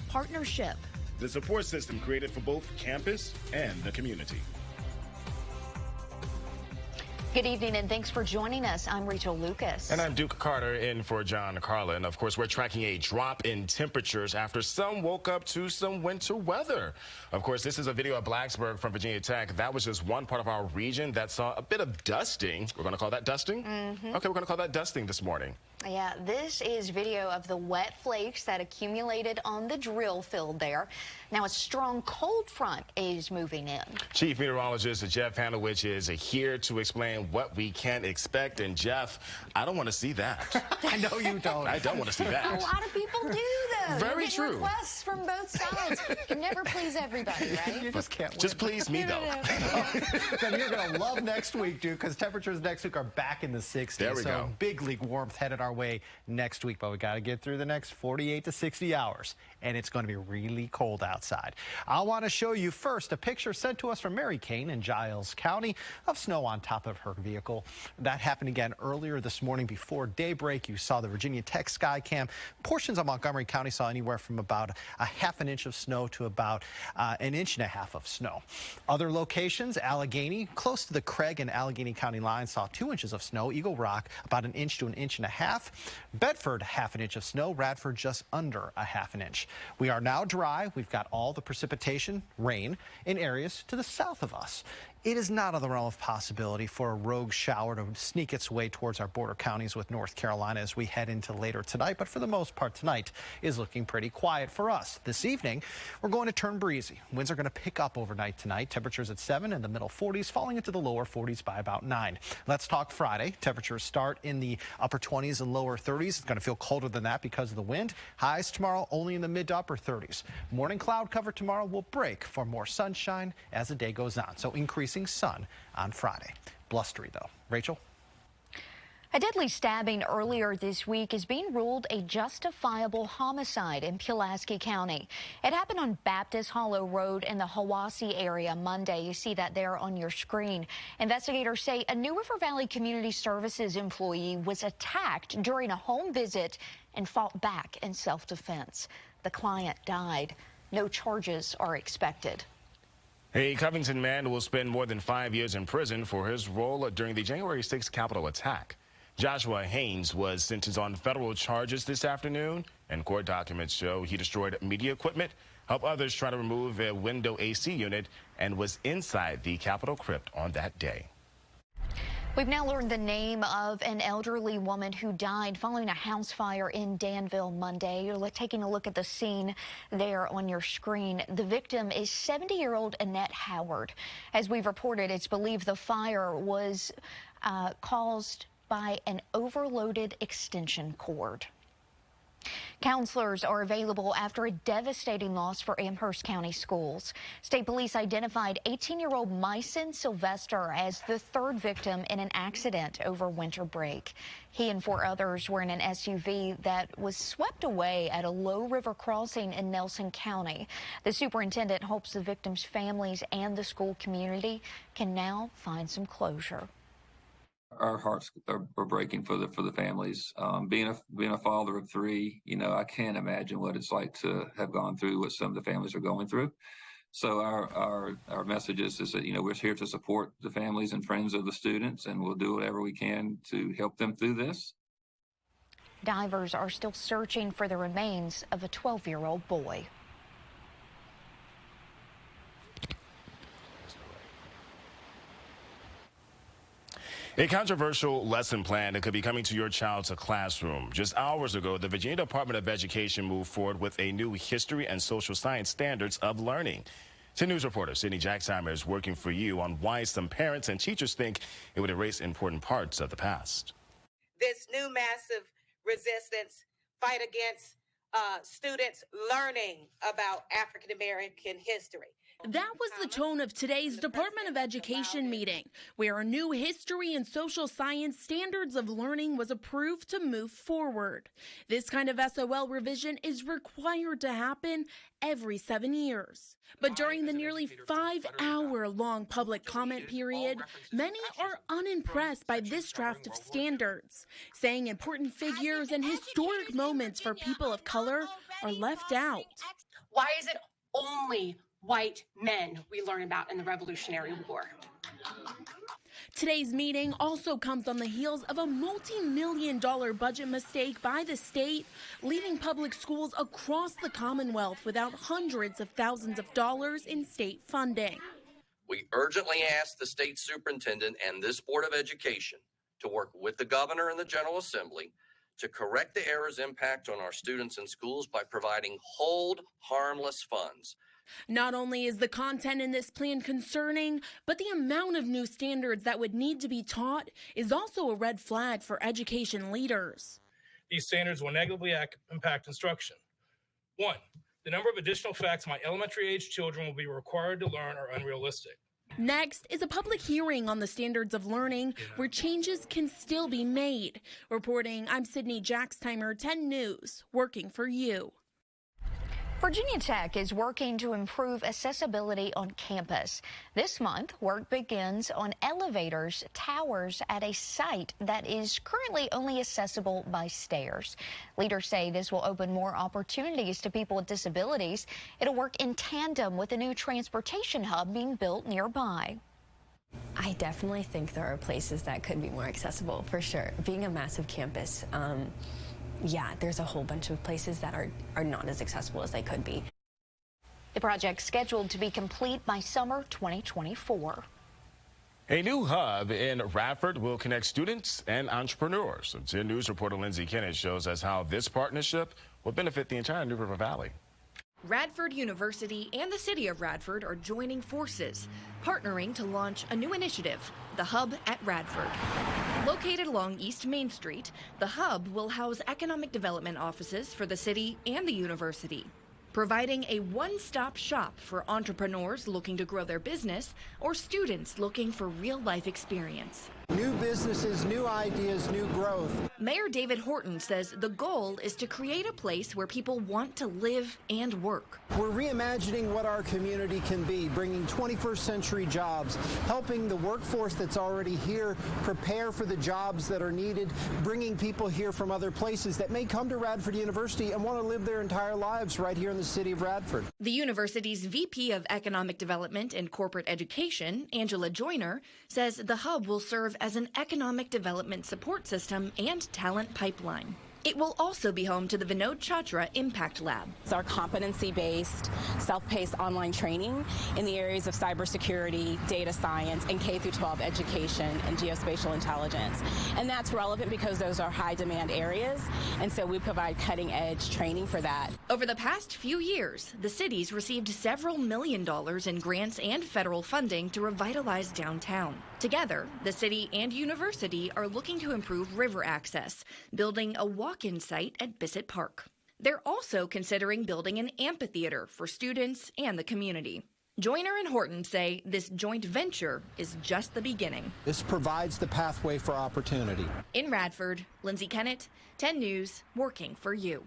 partnership. The support system created for both campus and the community. Good evening and thanks for joining us. I'm Rachel Lucas. And I'm Duke Carter in for John Carlin. Of course, we're tracking a drop in temperatures after some woke up to some winter weather. Of course, this is a video of Blacksburg from Virginia Tech. That was just one part of our region that saw a bit of dusting. We're going to call that dusting? Okay, we're going to call that dusting this morning. Yeah, this is video of the wet flakes that accumulated on the drill field there. Now a strong cold front is moving in. Chief Meteorologist Jeff Hanowich is here to explain what we can expect. And Jeff, I don't want to see that. I know you don't. I don't want to see that. A lot of people do, though. Very true. Requests from both sides. You can never please everybody, right? You just can't win. Just please me, though. Then you're going to love next week, dude, because temperatures next week are back in the 60s. There we go. Big league warmth headed our way next week, but we got to get through the next 48 to 60 hours, and it's going to be really cold outside. I want to show you first a picture sent to us from Mary Kane in Giles County of snow on top of her vehicle. That happened again earlier this morning before daybreak. You saw the Virginia Tech sky cam. Portions of Montgomery County saw anywhere from about a half an inch of snow to about an inch and a half of snow. Other locations, Allegheny, close to the Craig and Allegheny County line, saw 2 inches of snow. Eagle Rock, about an inch to an inch and a half. Bedford, half an inch of snow. Radford, just under a half an inch. We are now dry. We've got all the precipitation, rain, in areas to the south of us. It is not on the realm of possibility for a rogue shower to sneak its way towards our border counties with North Carolina as we head into later tonight. But for the most part, tonight is looking pretty quiet for us. This evening, we're going to turn breezy. Winds are going to pick up overnight tonight. Temperatures at 7 in the middle 40s, falling into the lower 40s by about 9. Let's talk Friday. Temperatures start in the upper 20s and lower 30s. It's going to feel colder than that because of the wind. Highs tomorrow only in the mid to upper 30s. Morning cloud cover tomorrow will break for more sunshine as the day goes on. So increasing sun on Friday. Blustery, though. Rachel? A deadly stabbing earlier this week is being ruled a justifiable homicide in Pulaski County. It happened on Baptist Hollow Road in the Hiwassee area Monday. You see that there on your screen. Investigators say a New River Valley Community Services employee was attacked during a home visit and fought back in self-defense. The client died. No charges are expected. A Covington man will spend more than 5 years in prison for his role during the January 6th Capitol attack. Joshua Haynes was sentenced on federal charges this afternoon, and court documents show he destroyed media equipment, helped others try to remove a window AC unit, and was inside the Capitol crypt on that day. We've now learned the name of an elderly woman who died following a house fire in Danville Monday. You're taking a look at the scene there on your screen. The victim is 70-year-old Annette Howard. As we've reported, it's believed the fire was caused by an overloaded extension cord. Counselors are available after a devastating loss for Amherst County schools. State police identified 18-year-old Myson Sylvester as the third victim in an accident over winter break. He and 4 others were in an SUV that was swept away at a Low River crossing in Nelson County. The superintendent hopes the victims' families and the school community can now find some closure. Our hearts are breaking for the families. Being a father of 3, I can't imagine what it's like to have gone through what some of the families are going through. So our message is that we're here to support the families and friends of the students, and we'll do whatever we can to help them through this. Divers are still searching for the remains of a 12-year-old boy. A controversial lesson plan that could be coming to your child's classroom. Just hours ago, the Virginia Department of Education moved forward with a new history and social science standards of learning. 10 News reporter Sydney Jacksheimer is working for you on why some parents and teachers think it would erase important parts of the past. This new massive resistance fight against students learning about African American history. That was the tone of today's Department of Education meeting, where a new history and social science standards of learning was approved to move forward. This kind of SOL revision is required to happen every 7 years. But during the nearly 5-hour-long public comment period, many are unimpressed by this draft of standards, saying important figures and historic moments for people of color are left out. Why is it only white men we learn about in the Revolutionary War? Today's meeting also comes on the heels of a multi-million-dollar budget mistake by the state, leaving public schools across the Commonwealth without hundreds of thousands of dollars in state funding. We urgently ask the state superintendent and this Board of Education to work with the governor and the General Assembly to correct the errors impact on our students and schools by providing hold harmless funds. Not only is the content in this plan concerning, but the amount of new standards that would need to be taught is also a red flag for education leaders. These standards will negatively impact instruction. 1, the number of additional facts my elementary-age children will be required to learn are unrealistic. Next is a public hearing on the standards of learning where changes can still be made. Reporting, I'm Sydney Jackstimer, 10 News, working for you. Virginia Tech is working to improve accessibility on campus. This month, work begins on elevators, towers at a site that is currently only accessible by stairs. Leaders say this will open more opportunities to people with disabilities. It'll work in tandem with a new transportation hub being built nearby. I definitely think there are places that could be more accessible, for sure. Being a massive campus, yeah, there's a whole bunch of places that are not as accessible as they could be. The project's scheduled to be complete by summer 2024. A new hub in Radford will connect students and entrepreneurs. 10 News reporter Lindsay Kennett shows us how this partnership will benefit the entire New River Valley. Radford University and the city of Radford are joining forces, partnering to launch a new initiative, the Hub at Radford. Located along East Main Street, the Hub will house economic development offices for the city and the university, providing a one-stop shop for entrepreneurs looking to grow their business or students looking for real-life experience. New businesses, new ideas, new growth. Mayor David Horton says the goal is to create a place where people want to live and work. We're reimagining what our community can be, bringing 21st century jobs, helping the workforce that's already here prepare for the jobs that are needed, bringing people here from other places that may come to Radford University and want to live their entire lives right here in the city of Radford. The university's VP of Economic Development and Corporate Education, Angela Joyner, says the Hub will serve as an economic development support system and talent pipeline. It will also be home to the Vinod Chatra Impact Lab. It's our competency-based, self-paced online training in the areas of cybersecurity, data science, and K-12 education and geospatial intelligence. And that's relevant because those are high-demand areas, and so we provide cutting-edge training for that. Over the past few years, the city's received several $1 million in grants and federal funding to revitalize downtown. Together, the city and university are looking to improve river access, building a walk-in site at Bissett Park. They're also considering building an amphitheater for students and the community. Joyner and Horton say this joint venture is just the beginning. This provides the pathway for opportunity. In Radford, Lindsay Kennett, 10 News, working for you.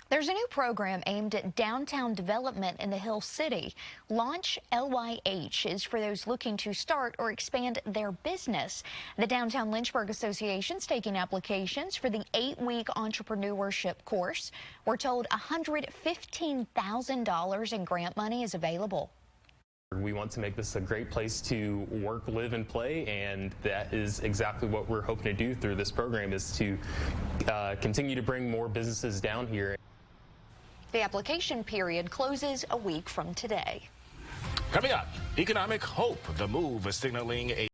There's a new program aimed at downtown development in the Hill City. Launch LYH is for those looking to start or expand their business. The Downtown Lynchburg Association is taking applications for the 8-week entrepreneurship course. We're told $115,000 in grant money is available. We want to make this a great place to work, live, and play, and that is exactly what we're hoping to do through this program, is to continue to bring more businesses down here. The application period closes a week from today. Coming up, economic hope. The move is signaling a